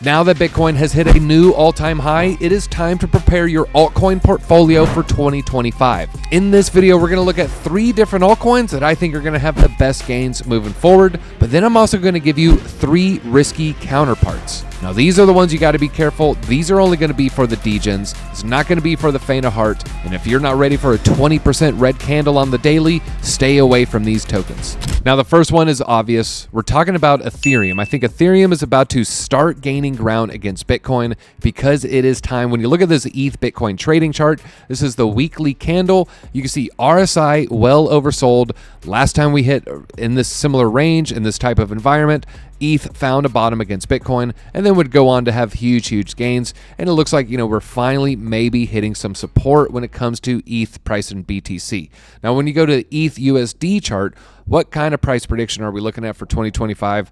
Now that Bitcoin has hit a new all-time high, it is time to prepare your altcoin portfolio for 2025. In this video, we're going to look at 3 different altcoins that I think are going to have the best gains moving forward, but then I'm also going to give you 3 risky counterparts. Now, these are the ones you got to be careful. These are only going to be for the degens. It's not going to be for the faint of heart. And if you're not ready for a 20% red candle on the daily, stay away from these tokens. Now, the first one is obvious. We're talking about Ethereum. I think Ethereum is about to start gaining ground against Bitcoin because it is time. When you look at this ETH Bitcoin trading chart, this is the weekly candle. You can see RSI well oversold. Last time we hit in this similar range, in this type of environment, ETH found a bottom against Bitcoin and then would go on to have huge gains. And it looks like, we're finally maybe hitting some support when it comes to ETH price in BTC. Now, when you go to ETH USD chart, what kind of price prediction are we looking at for 2025?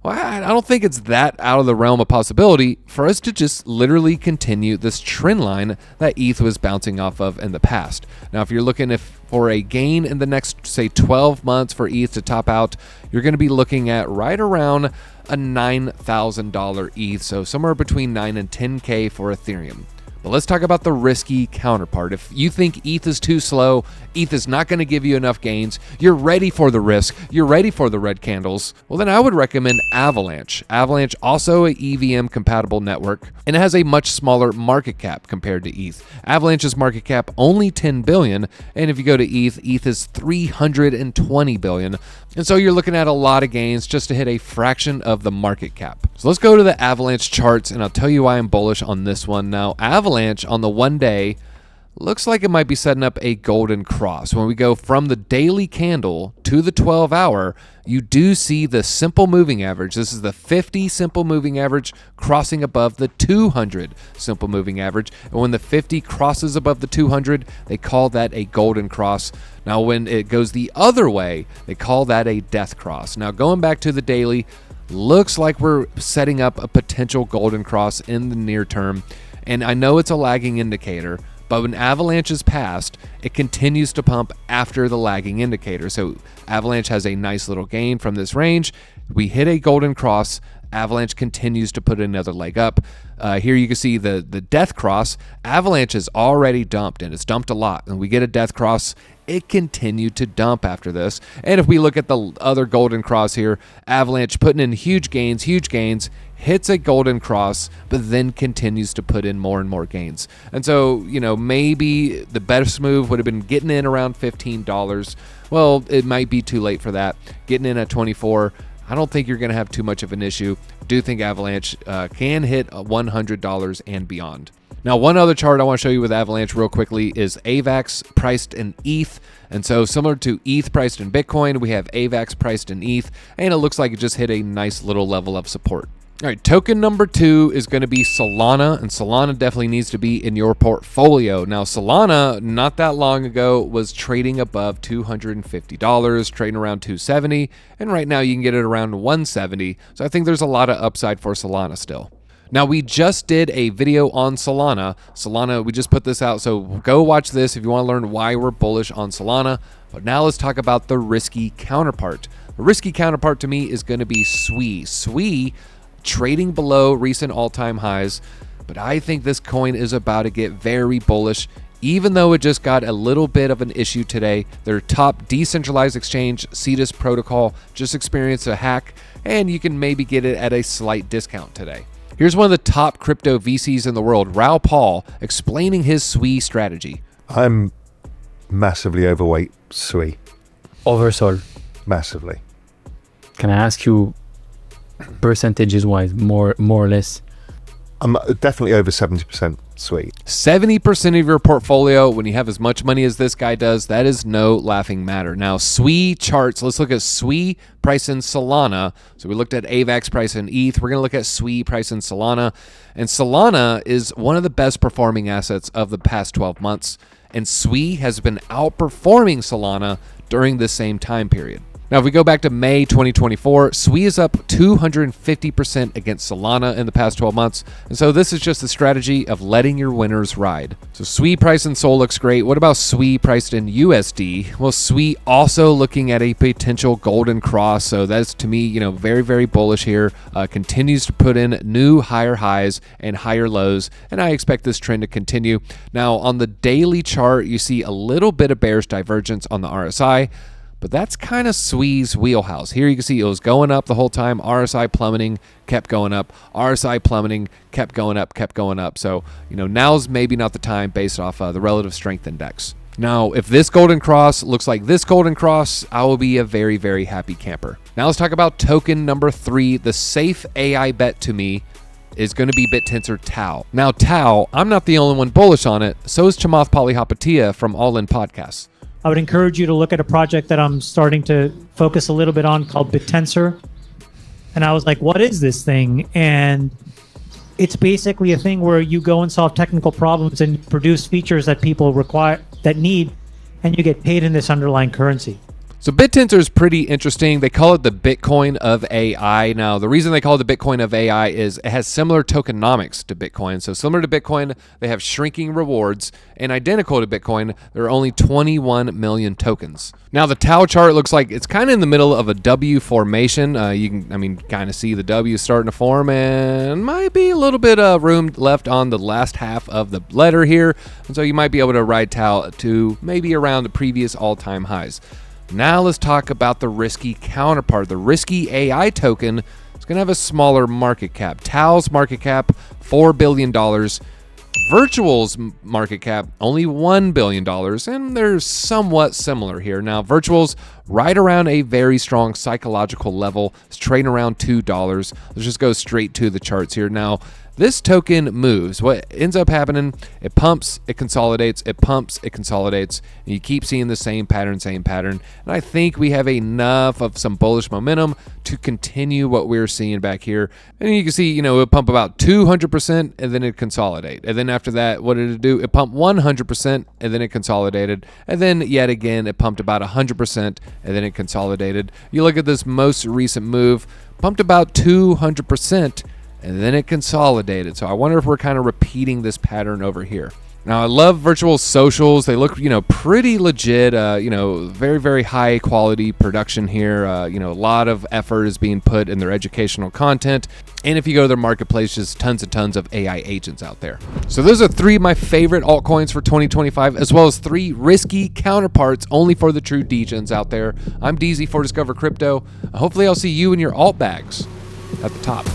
Well, I don't think it's that out of the realm of possibility for us to just literally continue this trend line that ETH was bouncing off of in the past. Now, if you're looking for a gain in the next, say, 12 months for ETH to top out, you're going to be looking at right around a $9,000 ETH, so somewhere between 9 and 10K for Ethereum. But let's talk about the risky counterpart. If you think ETH is too slow, ETH is not going to give you enough gains, you're ready for the risk, you're ready for the red candles, well, then I would recommend Avalanche. Avalanche, also a EVM compatible network, and it has a much smaller market cap compared to ETH. Avalanche's market cap only 10 billion, and if you go to ETH is 320 billion. And so you're looking at a lot of gains just to hit a fraction of the market cap. So let's go to the Avalanche charts, and I'll tell you why I'm bullish on this one. Now, Avalanche on the 1 day looks like it might be setting up a golden cross. When we go from the daily candle to the 12-hour, you do see the simple moving average. This is the 50 simple moving average crossing above the 200 simple moving average. And when the 50 crosses above the 200, they call that a golden cross. Now, when it goes the other way, they call that a death cross. Now, going back to the daily, looks like we're setting up a potential golden cross in the near term. And I know it's a lagging indicator, but when Avalanche is passed, it continues to pump after the lagging indicator. So Avalanche has a nice little gain from this range. We hit a golden cross. Avalanche continues to put another leg up. Here you can see the death cross. Avalanche is already dumped, and it's dumped a lot. And we get a death cross. It continued to dump after this. And if we look at the other golden cross here, Avalanche putting in huge gains, hits a golden cross, but then continues to put in more and more gains. And so, maybe the best move would have been getting in around $15. Well, it might be too late for that. Getting in at 24, I don't think you're going to have too much of an issue. I do think Avalanche can hit $100 and beyond. Now, one other chart I want to show you with Avalanche real quickly is AVAX priced in ETH. And so similar to ETH priced in Bitcoin, we have AVAX priced in ETH, and it looks like it just hit a nice little level of support. All right, token number 2 is going to be Solana, and Solana definitely needs to be in your portfolio. Now, Solana, not that long ago, was trading above $250, trading around $270, and right now you can get it around $170. So I think there's a lot of upside for Solana still. Now, we just did a video on Solana. We just put this out, so go watch this if you want to learn why we're bullish on Solana. But now let's talk about the risky counterpart. The risky counterpart to me is going to be Sui. Sui trading below recent all-time highs, but I think this coin is about to get very bullish, even though it just got a little bit of an issue today. Their top decentralized exchange, Cetus protocol, just experienced a hack, and you can maybe get it at a slight discount today. Here's one of the top crypto VCs in the world, Raoul Pal, explaining his Sui strategy. I'm massively overweight Sui. Oversold. Massively. Can I ask you, percentages wise, more or less? I'm definitely over 70% Sui. 70% of your portfolio, when you have as much money as this guy does, that is no laughing matter. Now, Sui charts, let's look at Sui price in Solana. So we looked at AVAX price in ETH. We're going to look at Sui price in Solana. And Solana is one of the best performing assets of the past 12 months. And Sui has been outperforming Solana during the same time period. Now, if we go back to May 2024, Sui is up 250% against Solana in the past 12 months. And so this is just the strategy of letting your winners ride. So Sui price in Sol looks great. What about Sui priced in USD? Well, Sui also looking at a potential golden cross. So that's, to me, very, very bullish here. Continues to put in new higher highs and higher lows. And I expect this trend to continue. Now, on the daily chart, you see a little bit of bearish divergence on the RSI. But that's kind of Sui's wheelhouse. Here you can see it was going up the whole time. RSI plummeting, kept going up. RSI plummeting, kept going up, kept going up. So, now's maybe not the time based off the relative strength index. Now, if this golden cross looks like this golden cross, I will be a very, very happy camper. Now let's talk about token number 3. The safe AI bet to me is going to be Bittensor Tau. Now, Tau, I'm not the only one bullish on it. So is Chamath Palihapitiya from All In Podcasts. I would encourage you to look at a project that I'm starting to focus a little bit on called Bittensor. And I was like, what is this thing? And it's basically a thing where you go and solve technical problems and produce features that people need, and you get paid in this underlying currency. So Bittensor is pretty interesting. They call it the Bitcoin of AI. Now, the reason they call it the Bitcoin of AI is it has similar tokenomics to Bitcoin. So similar to Bitcoin, they have shrinking rewards, and identical to Bitcoin, there are only 21 million tokens. Now, the Tau chart looks like it's kind of in the middle of a W formation. You can, kind of see the W starting to form, and might be a little bit of room left on the last half of the letter here. And so you might be able to ride Tau to maybe around the previous all-time highs. Now let's talk about the risky counterpart. The risky AI token is going to have a smaller market cap. Tau's market cap, $4 billion. Virtual's market cap, only $1 billion. And they're somewhat similar here. Now, Virtual's right around a very strong psychological level. It's trading around $2. Let's just go straight to the charts here. Now, this token moves. What ends up happening, it pumps, it consolidates, it pumps, it consolidates, and you keep seeing the same pattern. And I think we have enough of some bullish momentum to continue what we're seeing back here. And you can see, it pump about 200% and then it consolidate. And then after that, what did it do? It pumped 100% and then it consolidated. And then yet again, it pumped about 100% and then it consolidated. You look at this most recent move, pumped about 200%. And then it consolidated. So I wonder if we're kind of repeating this pattern over here. Now, I love Virtual socials. They look, pretty legit, very, very high quality production here. A lot of effort is being put in their educational content. And if you go to their marketplace, just tons and tons of AI agents out there. So those are 3 of my favorite altcoins for 2025, as well as 3 risky counterparts only for the true degens out there. I'm DZ for Discover Crypto. Hopefully I'll see you in your alt bags at the top.